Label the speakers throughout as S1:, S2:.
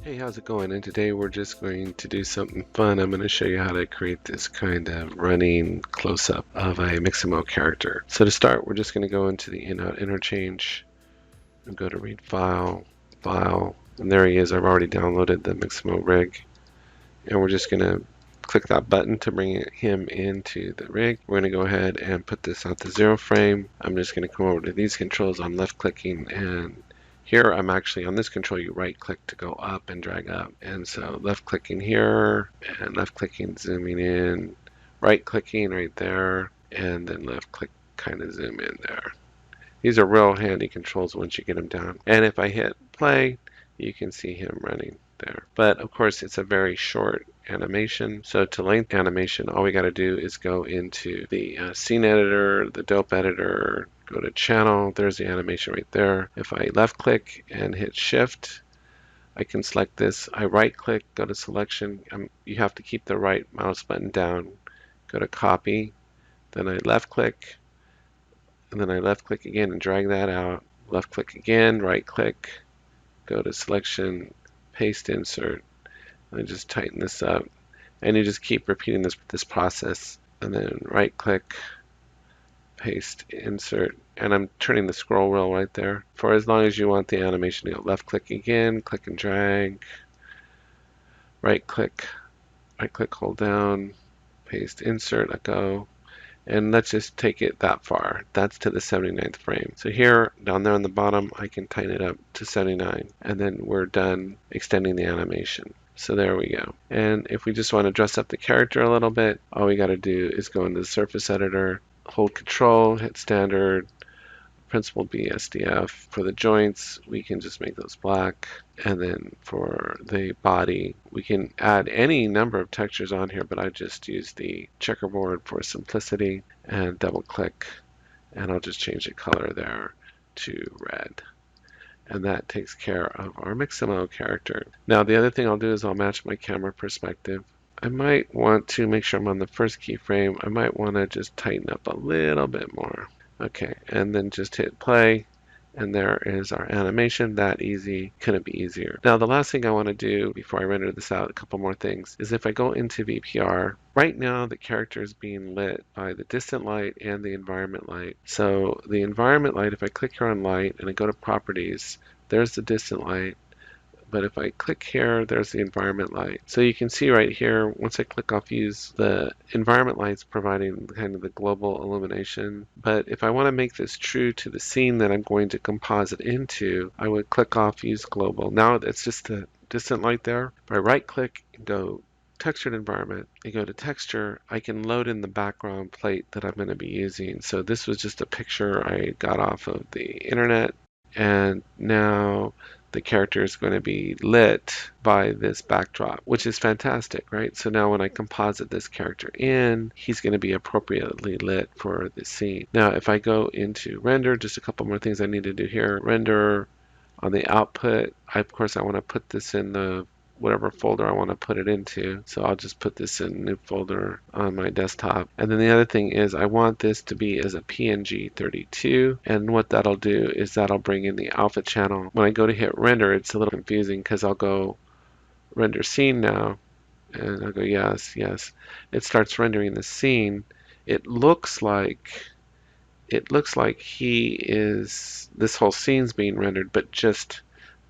S1: Hey, how's it going? And today we're just going to do something fun. I'm going to show you how to create this kind of running close-up of a Mixamo character. So to start, we're just going to go into the in-out interchange and go to read file, file, and there he is. I've already downloaded the Mixamo rig, and we're just going to click that button to bring him into the rig. We're going to go ahead and put this at the 0 frame. I'm just going to come over to these controls. I'm left-clicking, and here I'm actually on this control, you right click to go up and drag up. And so left clicking here and left clicking, zooming in, right clicking right there, and then left click kind of zoom in there. These are real handy controls once you get them down. And if I hit play, you can see him running there. But of course, it's a very short animation. So to length animation, all we got to do is go into the scene editor, the dope editor, go to channel. There's the animation right there. If I left click and hit shift, I can select this. I right click, go to selection. You have to keep the right mouse button down. Go to copy. Then I left click, and then I left click again and drag that out. Left click again, right click, go to selection, paste insert, and just tighten this up. And you just keep repeating this process, and then right click, paste insert, and I'm turning the scroll wheel right there for as long as you want the animation to go. Left click again, click and drag, right click, hold down, paste insert, let go. And let's just take it that far. That's to the 79th frame. So here, down there on the bottom, I can tighten it up to 79. And then we're done extending the animation. So there we go. And if we just want to dress up the character a little bit, all we got to do is go into the surface editor, hold control, hit standard, principled BSDF. For the joints, we can just make those black. And then for the body, we can add any number of textures on here, but I just use the checkerboard for simplicity and double click, and I'll just change the color there to red. And that takes care of our Mixamo character. Now the other thing I'll do is I'll match my camera perspective. I might want to make sure I'm on the first keyframe. I might want to just tighten up a little bit more. Okay, and then just hit play, and there is our animation. That easy. Couldn't be easier. Now the last thing I want to do before I render this out, a couple more things, is if I go into VPR, right now the character is being lit by the distant light and the environment light. So the environment light, if I click here on light and I go to properties, there's the distant light. But if I click here, there's the environment light. So you can see right here, once I click off use, the environment light's providing kind of the global illumination. But if I want to make this true to the scene that I'm going to composite into, I would click off use global. Now it's just the distant light there. If I right click and go textured environment, I go to texture, I can load in the background plate that I'm going to be using. So this was just a picture I got off of the internet, and now the character is going to be lit by this backdrop, which is fantastic, right? So now when I composite this character in, he's going to be appropriately lit for the scene. Now if I go into render, just a couple more things I need to do here. Render on the output, of course I want to put this in the whatever folder I want to put it into. So I'll just put this in a new folder on my desktop. And then the other thing is I want this to be as a PNG 32. And what that'll do is that'll bring in the alpha channel. When I go to hit render, it's a little confusing because I'll go render scene now. And I'll go yes, yes. It starts rendering the scene. It looks like this whole scene's being rendered, but just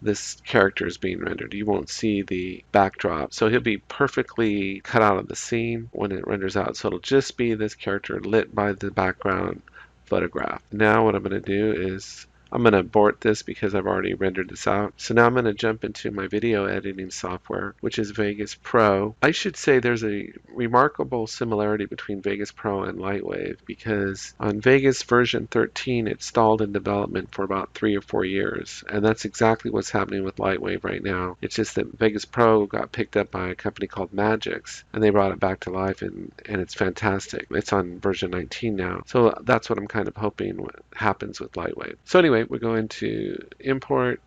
S1: this character is being rendered. You won't see the backdrop. So he'll be perfectly cut out of the scene when it renders out. So it'll just be this character lit by the background photograph. Now what I'm going to do is I'm going to abort this because I've already rendered this out. So now I'm going to jump into my video editing software, which is Vegas Pro. I should say there's a remarkable similarity between Vegas Pro and LightWave because on Vegas version 13, it stalled in development for about 3 or 4 years. And that's exactly what's happening with LightWave right now. It's just that Vegas Pro got picked up by a company called Magix, and they brought it back to life, and it's fantastic. It's on version 19 now. So that's what I'm kind of hoping happens with LightWave. So anyway, we're going to import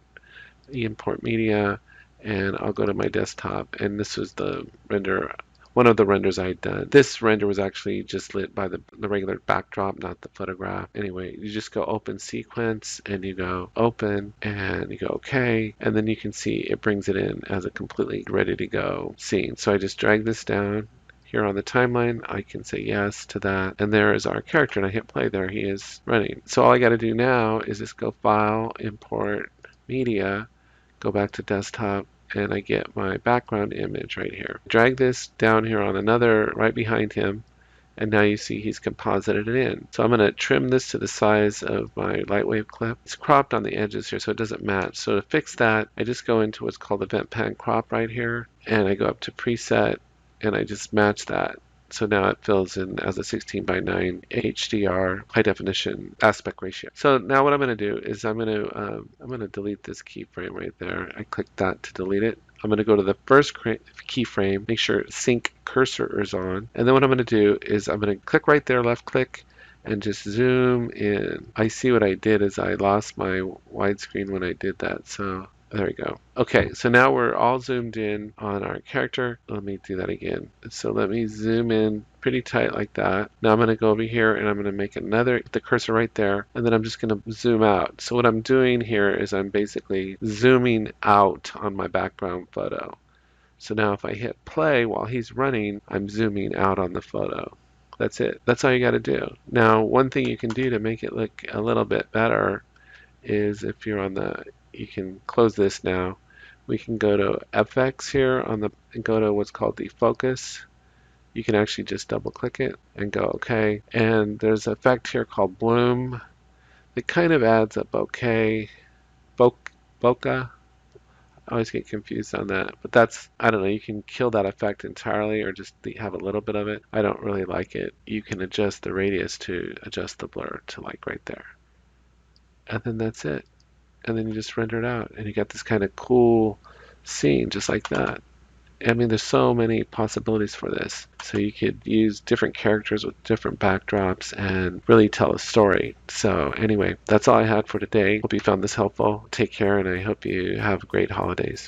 S1: media, and I'll go to my desktop, and this was the render one of the renders I'd done. This render was actually just lit by the regular backdrop, not the photograph. Anyway, you just go open sequence and you go open and you go okay, and then you can see it brings it in as a completely ready to go scene. So I just drag this down here on the timeline. I can say yes to that, and there is our character, and I hit play. There he is running. So all I got to do now is just go file, import media, go back to desktop, and I get my background image right here. Drag this down here on another right behind him, and now you see he's composited it in. So I'm going to trim this to the size of my LightWave clip. It's cropped on the edges here so it doesn't match. So to fix that, I just go into what's called Event Pan Crop right here, and I go up to Preset, and I just match that. So now it fills in as a 16:9 HDR, high definition aspect ratio. So now what I'm going to do is I'm going to delete this keyframe right there. I click that to delete it. I'm going to go to the first keyframe, make sure sync cursor is on, and then what I'm going to do is I'm going to click right there, left click, and just zoom in. I see what I did is I lost my widescreen when I did that, so there we go. Okay, so now we're all zoomed in on our character. Let me do that again. So let me zoom in pretty tight like that. Now I'm going to go over here and I'm going to make the cursor right there, and then I'm just going to zoom out. So what I'm doing here is I'm basically zooming out on my background photo. So now if I hit play while he's running, I'm zooming out on the photo. That's it. That's all you got to do. Now, one thing you can do to make it look a little bit better is if you're on you can close this now. We can go to FX here and go to what's called the focus. You can actually just double click it and go okay. And there's an effect here called bloom. It kind of adds a bokeh, bokeh. I always get confused on that, but that's, I don't know, you can kill that effect entirely or just have a little bit of it. I don't really like it. You can adjust the radius to adjust the blur to like right there. And then that's it. And then you just render it out and you got this kind of cool scene just like that. I mean, there's so many possibilities for this. So you could use different characters with different backdrops and really tell a story. So anyway, that's all I had for today. Hope you found this helpful. Take care, and I hope you have great holidays.